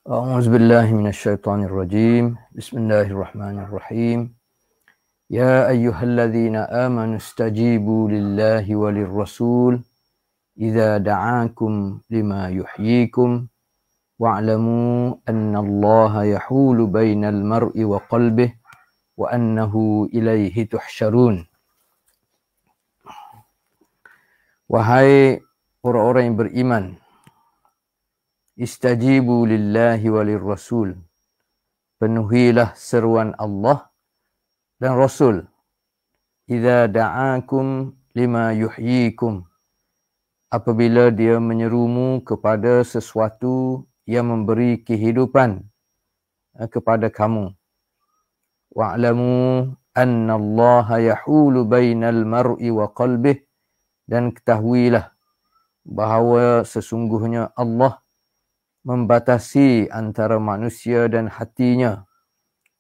أعوذ بالله من الشيطان الرجيم بسم الله الرحمن الرحيم يا أيها الذين آمنوا استجيبوا لله وللرسول إذا دعاكم لما يحييكم واعلموا أن الله يحول بين المرء وقلبه وأنه إليه تحشرون. Wahai orang-orang yang beriman, istajibu lillahi walir rasul, penuhilah seruan Allah dan Rasul. Idza da'akum lima yuhyikum, apabila dia menyerumu kepada sesuatu yang memberi kehidupan kepada kamu. Wa'lamu anna Allah yahulu bainal mar'i wa qalbih, dan ketahuilah bahawa sesungguhnya Allah membatasi antara manusia dan hatinya.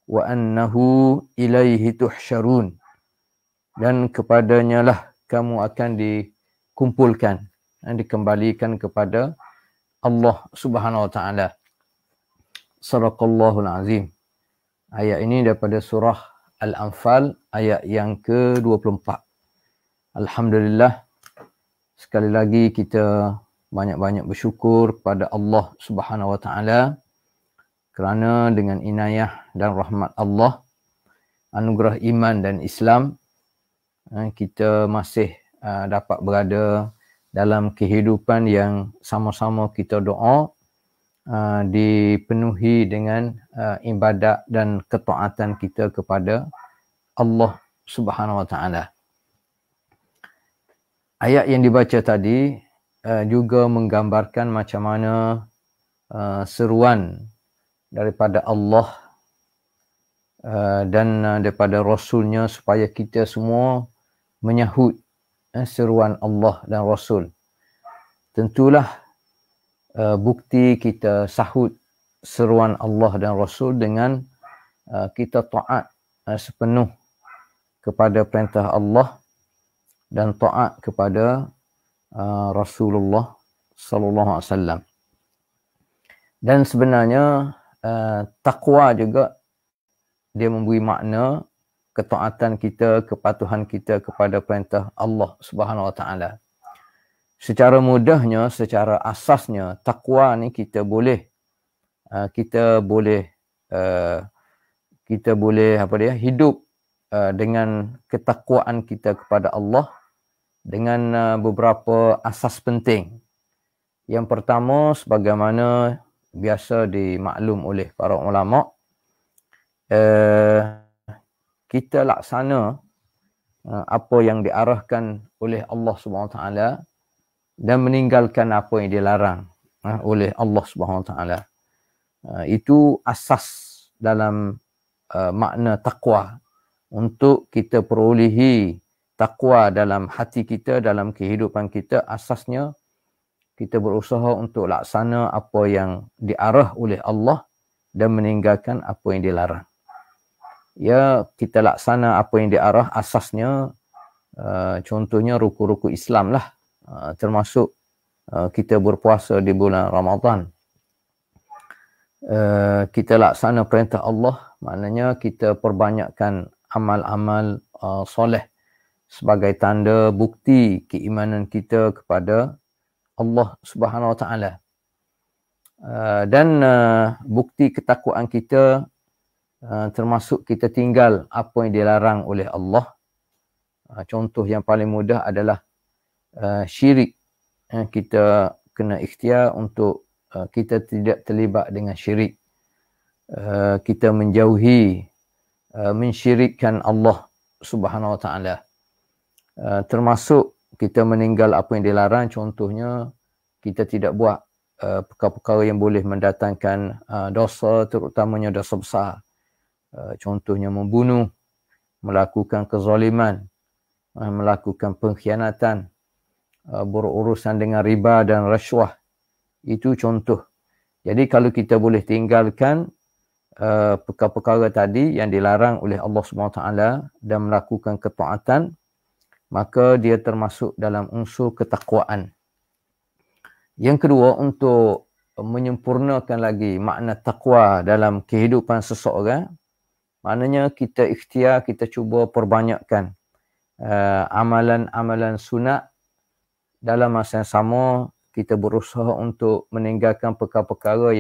Wa annahu ilaihi tuhsyarun, dan kepadanya lah kamu akan dikumpulkan dan dikembalikan kepada Allah Subhanahu wa taala. Shadaqallahul azim. Ayat ini daripada surah Al-Anfal ayat yang ke-24. Alhamdulillah, sekali lagi kita banyak-banyak bersyukur kepada Allah Subhanahu wa taala kerana dengan inayah dan rahmat Allah, anugerah iman dan Islam, kita masih dapat berada dalam kehidupan yang sama-sama kita doa dipenuhi dengan ibadat dan ketaatan kita kepada Allah Subhanahu wa taala. Ayat yang dibaca tadi juga menggambarkan macam mana seruan daripada Allah dan daripada Rasulnya supaya kita semua menyahut seruan Allah dan Rasul. Tentulah bukti kita sahut seruan Allah dan Rasul dengan kita taat sepenuh kepada perintah Allah dan taat kepada Rasulullah sallallahu alaihi wasallam. Dan sebenarnya takwa juga dia memberi makna ketaatan kita, kepatuhan kita kepada perintah Allah Subhanahu wa taala. Secara mudahnya, secara asasnya, takwa ni kita boleh hidup dengan ketakwaan kita kepada Allah dengan beberapa asas penting. Yang pertama, sebagaimana biasa dimaklum oleh para ulama, kita laksana apa yang diarahkan oleh Allah Subhanahu Wa Taala dan meninggalkan apa yang dilarang oleh Allah Subhanahu Wa Taala. Itu asas dalam makna takwa. Untuk kita perolehi takwa dalam hati kita, dalam kehidupan kita, asasnya kita berusaha untuk laksana apa yang diarah oleh Allah dan meninggalkan apa yang dilarang. Ya, kita laksana apa yang diarah, asasnya contohnya ruku-ruku Islam lah, termasuk kita berpuasa di bulan Ramadan. Kita laksana perintah Allah, maknanya kita perbanyakkan amal-amal soleh sebagai tanda bukti keimanan kita kepada Allah Subhanahu Wa Taala. Dan bukti ketakwaan kita termasuk kita tinggal apa yang dilarang oleh Allah. Contoh yang paling mudah adalah syirik. Kita kena ikhtiar untuk kita tidak terlibat dengan syirik. Kita menjauhi mensyirikkan Allah Subhanahu Wa Taala. Termasuk kita meninggal apa yang dilarang, contohnya kita tidak buat perkara-perkara yang boleh mendatangkan dosa, terutamanya dosa besar. Contohnya membunuh, melakukan kezaliman, melakukan pengkhianatan, berurusan dengan riba dan rasuah. Itu contoh. Jadi kalau kita boleh tinggalkan perkara-perkara tadi yang dilarang oleh Allah SWT dan melakukan ketaatan, maka dia termasuk dalam unsur ketakwaan. Yang kedua, untuk menyempurnakan lagi makna taqwa dalam kehidupan seseorang, maknanya kita ikhtiar, kita cuba perbanyakkan amalan-amalan sunat. Dalam masa yang sama, kita berusaha untuk meninggalkan perkara-perkara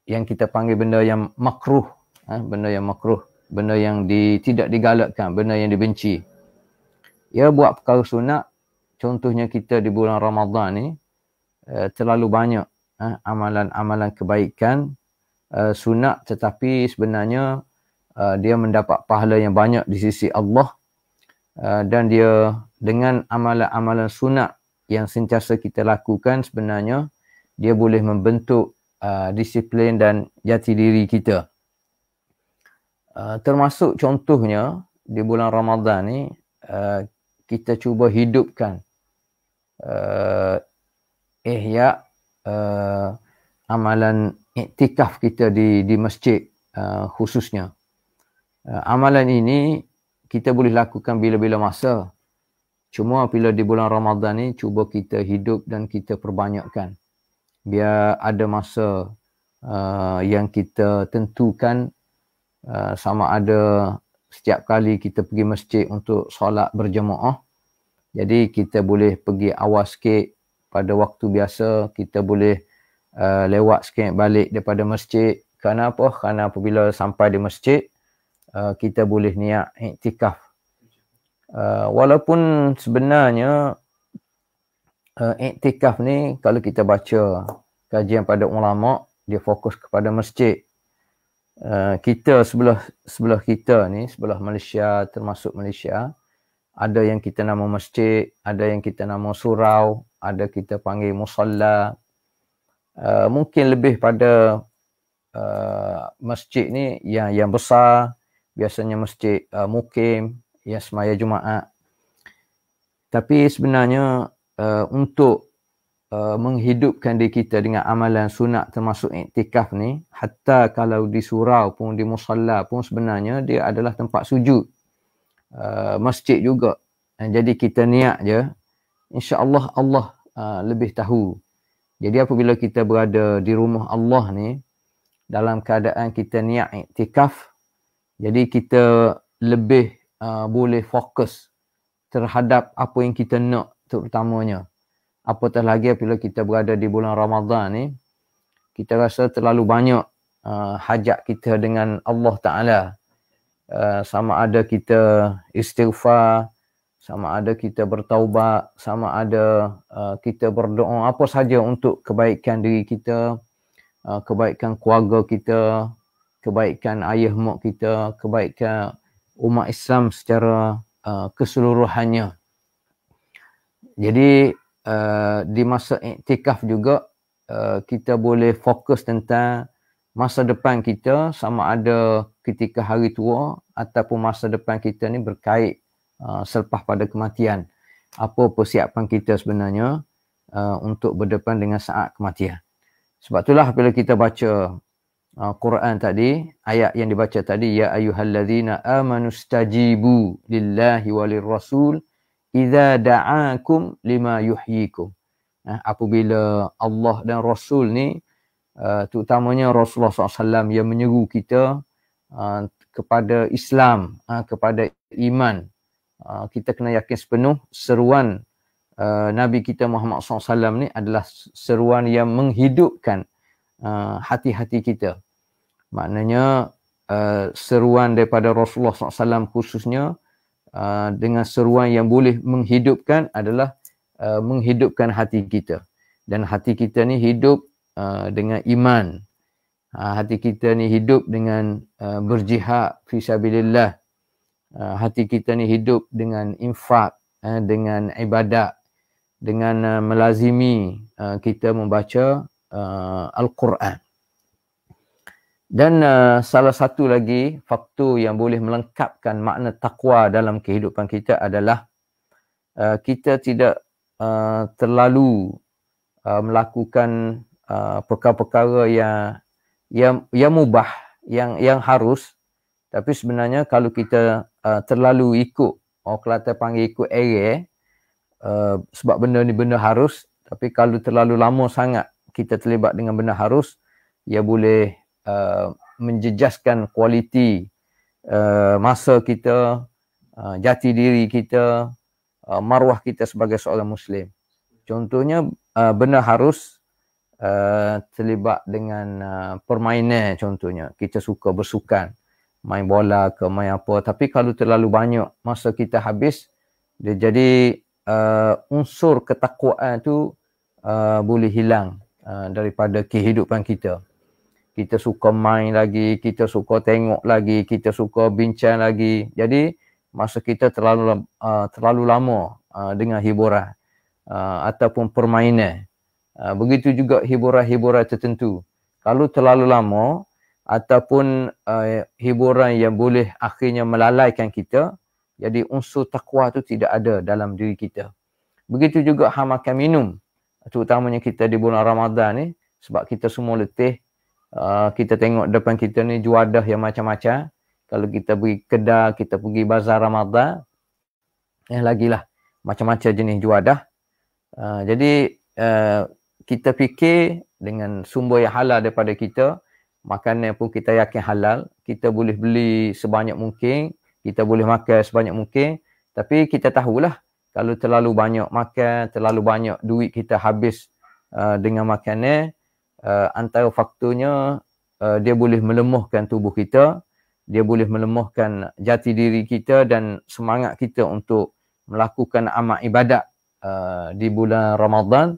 yang kita panggil benda yang makruh, benda yang makruh, benda yang tidak digalakkan, benda yang dibenci. Ya, buat perkara sunat, contohnya kita di bulan Ramadan ni terlalu banyak amalan-amalan kebaikan sunat, tetapi sebenarnya dia mendapat pahala yang banyak di sisi Allah, dan dia dengan amalan-amalan sunat yang sentiasa kita lakukan, sebenarnya dia boleh membentuk disiplin dan jati diri kita. Termasuk contohnya di bulan Ramadan ni kita cuba hidupkan ihya amalan iktikaf kita di masjid khususnya. Amalan ini kita boleh lakukan bila-bila masa. Cuma bila di bulan Ramadan ni cuba kita hidup dan kita perbanyakkan. Biar ada masa yang kita tentukan, sama ada setiap kali kita pergi masjid untuk solat berjemaah. Jadi kita boleh pergi awal sikit pada waktu biasa, kita boleh lewat sikit balik daripada masjid. Kerana apa? Kerana apabila sampai di masjid, kita boleh niat iktikaf. Walaupun sebenarnya iktikaf ni, kalau kita baca kajian pada ulama, dia fokus kepada masjid. Kita sebelah kita ni, sebelah Malaysia, termasuk Malaysia, ada yang kita nama masjid, ada yang kita nama surau, ada kita panggil musalla. Mungkin lebih pada masjid ni yang besar, biasanya masjid mukim, yang semaya Jumaat. Tapi sebenarnya untuk menghidupkan diri kita dengan amalan sunat termasuk iktikaf ni, hatta kalau di surau pun, di musalla pun, sebenarnya dia adalah tempat sujud, masjid juga. Jadi kita niat je, insya-Allah Allah lebih tahu. Jadi apabila kita berada di rumah Allah ni, dalam keadaan kita niat iktikaf, jadi kita lebih boleh fokus terhadap apa yang kita nak terutamanya. Apatah lagi apabila kita berada di bulan Ramadan ni, kita rasa terlalu banyak hajat kita dengan Allah Ta'ala. Sama ada kita istighfar, sama ada kita bertaubat, sama ada kita berdoa, apa saja untuk kebaikan diri kita, kebaikan keluarga kita, kebaikan ayah mak kita, kebaikan umat Islam secara keseluruhannya. Jadi di masa iktikaf juga kita boleh fokus tentang masa depan kita, sama ada ketika hari tua ataupun masa depan kita ni berkait selepas pada kematian. Apa persiapan kita sebenarnya untuk berdepan dengan saat kematian. Sebab itulah bila kita baca Quran tadi, ayat yang dibaca tadi, ya ayyuhallazina amanu stajibu lillahi walir rasul idza da'akum lima yuhyikum. Apabila Allah dan Rasul ni, terutamanya Rasulullah SAW yang menyeru kita kepada Islam, kepada iman, kita kena yakin sepenuh seruan Nabi kita Muhammad SAW ni adalah seruan yang menghidupkan hati-hati kita. Maknanya seruan daripada Rasulullah SAW khususnya, dengan seruan yang boleh menghidupkan adalah menghidupkan hati kita. Dan hati kita ni hidup dengan iman. Hati kita ni hidup dengan berjihad fisabilillah. Hati kita ni hidup dengan infak, dengan ibadat, dengan melazimi kita membaca Al-Quran. Dan salah satu lagi faktor yang boleh melengkapkan makna taqwa dalam kehidupan kita adalah kita tidak terlalu melakukan perkara-perkara yang mubah, yang harus. Tapi sebenarnya kalau kita terlalu ikut, orang Kelantan panggil ikut arah, sebab benda ni benda harus, Tapi kalau terlalu lama sangat kita terlibat dengan benda harus, ia boleh menjejaskan kualiti masa kita, jati diri kita, maruah kita sebagai seorang Muslim. Contohnya benda harus terlibat dengan permainan contohnya. Kita suka bersukan, main bola ke main apa. Tapi kalau terlalu banyak masa kita habis, dia jadi unsur ketakwaan tu boleh hilang daripada kehidupan kita. Kita suka main lagi, kita suka tengok lagi, kita suka bincang lagi. Jadi masa kita terlalu lama dengan hiburan ataupun permainan. Begitu juga hiburan-hiburan tertentu. Kalau terlalu lama ataupun hiburan yang boleh akhirnya melalaikan kita, jadi unsur takwa tu tidak ada dalam diri kita. Begitu juga hal makan minum. Terutamanya kita di bulan Ramadan ni, sebab kita semua letih. Kita tengok depan kita ni juadah yang macam-macam. Kalau kita pergi kedai, kita pergi bazar Ramadan, lagilah macam-macam jenis juadah. Jadi kita fikir dengan sumber yang halal daripada kita, makanan pun kita yakin halal, kita boleh beli sebanyak mungkin, kita boleh makan sebanyak mungkin, tapi kita tahulah kalau terlalu banyak makan, terlalu banyak duit kita habis dengan makanan, antara faktornya dia boleh melemahkan tubuh kita, dia boleh melemahkan jati diri kita dan semangat kita untuk melakukan amal ibadat di bulan Ramadan.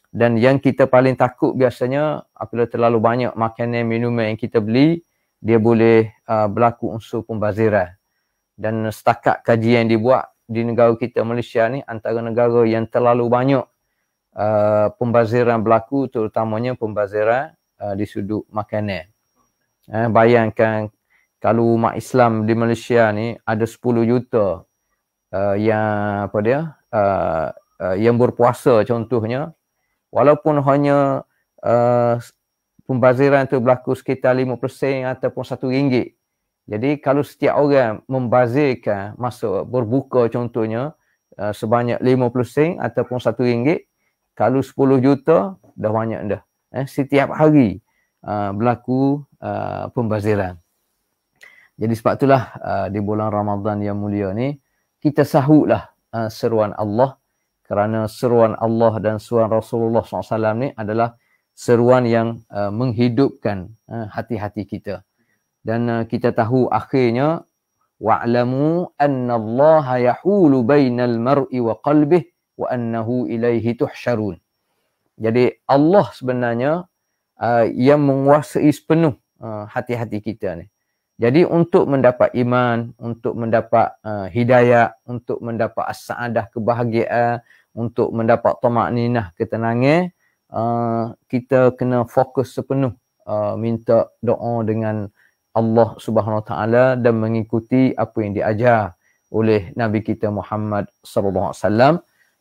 Dan yang kita paling takut biasanya apabila terlalu banyak makanan, minuman yang kita beli, dia boleh berlaku unsur pembaziran. Dan setakat kajian yang dibuat di negara kita Malaysia ni, antara negara yang terlalu banyak pembaziran berlaku, terutamanya pembaziran di sudut makanan. Bayangkan kalau umat Islam di Malaysia ni ada 10 juta yang yang berpuasa contohnya, walaupun hanya pembaziran itu berlaku sekitar 5% ataupun RM1. Jadi kalau setiap orang membazirkan masa berbuka contohnya sebanyak 50 sen ataupun RM1, kalau 10 juta dah banyak dah. Setiap hari berlaku pembaziran. Jadi sebab itulah di bulan Ramadan yang mulia ni kita sahutlah seruan Allah, kerana seruan Allah dan seruan Rasulullah SAW ni adalah seruan yang menghidupkan hati-hati kita. Dan kita tahu akhirnya wa'lamu anna Allah yahulu bainal mar'i wa qalbihi wa annahu ilaihi tuhsyarun. Jadi Allah sebenarnya yang menguasai sepenuh hati-hati kita ni. Jadi untuk mendapat iman, untuk mendapat hidayah, untuk mendapat as-sa'adah, kebahagiaan, untuk mendapat tamakninah, ketenangan, kita kena fokus sepenuh minta doa dengan Allah Subhanahu Wa Taala dan mengikuti apa yang diajar oleh Nabi kita Muhammad sallallahu alaihi wasallam.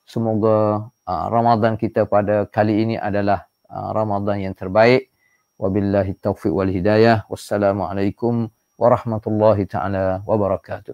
Semoga Ramadan kita pada kali ini adalah Ramadan yang terbaik. Wabillahi taufiq wal hidayah. Wassalamualaikum warahmatullahi taala wabarakatuh.